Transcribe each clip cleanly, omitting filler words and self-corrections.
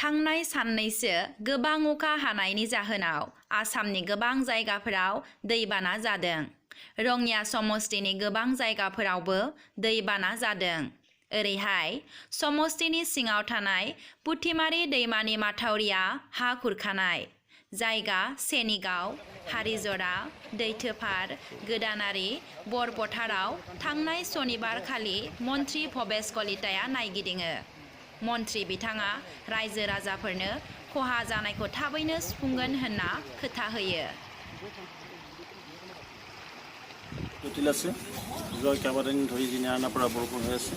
थांनाय साननैसो गोबां अखा हानायनि जाहोनाव आसामनि गोबां जायगाफोराव दैबाना जादों। रङिया समस्तिनि गोबां जायगाफोरावबो दैबाना जादों। ओरैहाय समस्तिनि सिङाव थानाय पुथिमारि दैमानि माथावरिया हा खुरखानाय। जायगा सेनिगाव, हारिजरा, दैथोफार, गोदानारि, बरपथाराव थांनाय सनिबार खालि मन्त्रि भबेश कलिताया नायगिदिङो। मन्त्रि बिथाङा रायजो राजाफोरनो खहा जानायखौ थाबैनो सुफुंगोन होनना खोथा होयो। জটিল আছে যোৱা কেইবাদিন ধৰি যি নেৰানেপেৰা পৰা বৰষুণ হৈ আছে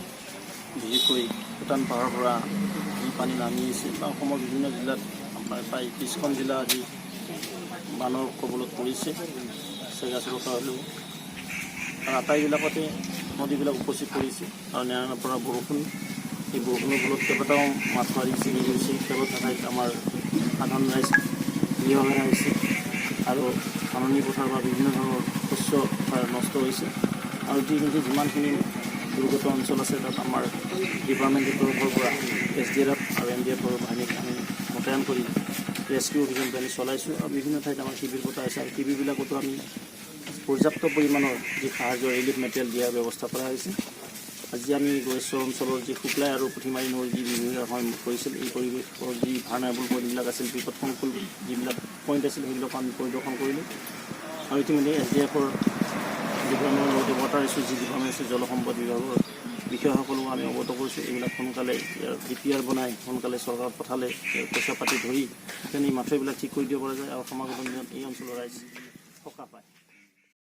বিশেষকৈ ভূটান পাহাৰৰ পৰা যি পানী নামি আহিছে বা অসমৰ বিভিন্ন জিলাত আমাৰ প্ৰায় 30খন জিলা আজি বানৰ কবলত পৰিছে। চেগা চুৰকা হ'লেও আৰু আটাইবিলাকতে নদীবিলাক উপচি পৰিছে আৰু নেৰানেপেৰা পৰা বৰষুণ এই বৰষুণৰ ফলত কেইবাটাও মাথাউৰি ছিঙি গৈছে। খেলত ঠাইত আমাৰ সাধাৰণ ৰাইজ গৃহহীন হৈছে আৰু ধাননি পথাৰ বা বিভিন্ন ধৰণৰ শস্য নষ্ট হৈছে। আৰু ইতিমধ্যে যিমানখিনি দুৰ্গত অঞ্চল আছে তাত আমাৰ ডিপাৰ্টমেণ্টৰ তৰফৰ পৰা SDRF আৰু NDFৰ বাহিনীক আমি মোতায়েন কৰি ৰেস্কিউ অভিযানটো আমি চলাইছোঁ আৰু বিভিন্ন ঠাইত আমাৰ শিবিৰ পতা হৈছে আৰু শিবিৰবিলাকতো আমি পৰ্যাপ্ত পৰিমাণৰ যি সাহায্য ৰিলিফ মেটেৰিয়েল দিয়াৰ ব্যৱস্থা কৰা হৈছে। আজি আমি গড়েশ্বৰ অঞ্চলৰ যি শুক্লাই আৰু পুঠিমাৰী নৈৰ যি বিভিন্ন কৰিছিল এই পৰিৱেশৰ যি ভাৰ্নাৰেবল পইণ্টবিলাক আছিল বিপদ সংকুল যিবিলাক পইণ্ট আছিল সেইবিলাক আমি পৰিদৰ্শন কৰিলোঁ আৰু ইতিমধ্যে SDFৰ ডিপাৰ্টমেণ্টৰ লগতে ৱাটাৰ ইছ্যু যি ডিপাৰ্টমেণ্ট আছে জলসম্পদ বিভাগৰ বিষয়াসকলক আমি অৱগত কৰিছোঁ। এইবিলাক সোনকালে DPR বনাই সোনকালে চৰকাৰত পঠালে পইচা পাতি ধৰি সেইখিনি মাথাউৰিবিলাক ঠিক কৰি দিব পৰা যায় আৰু সমাগত দিনত এই অঞ্চলৰ ৰাইজ সকাহ পায়।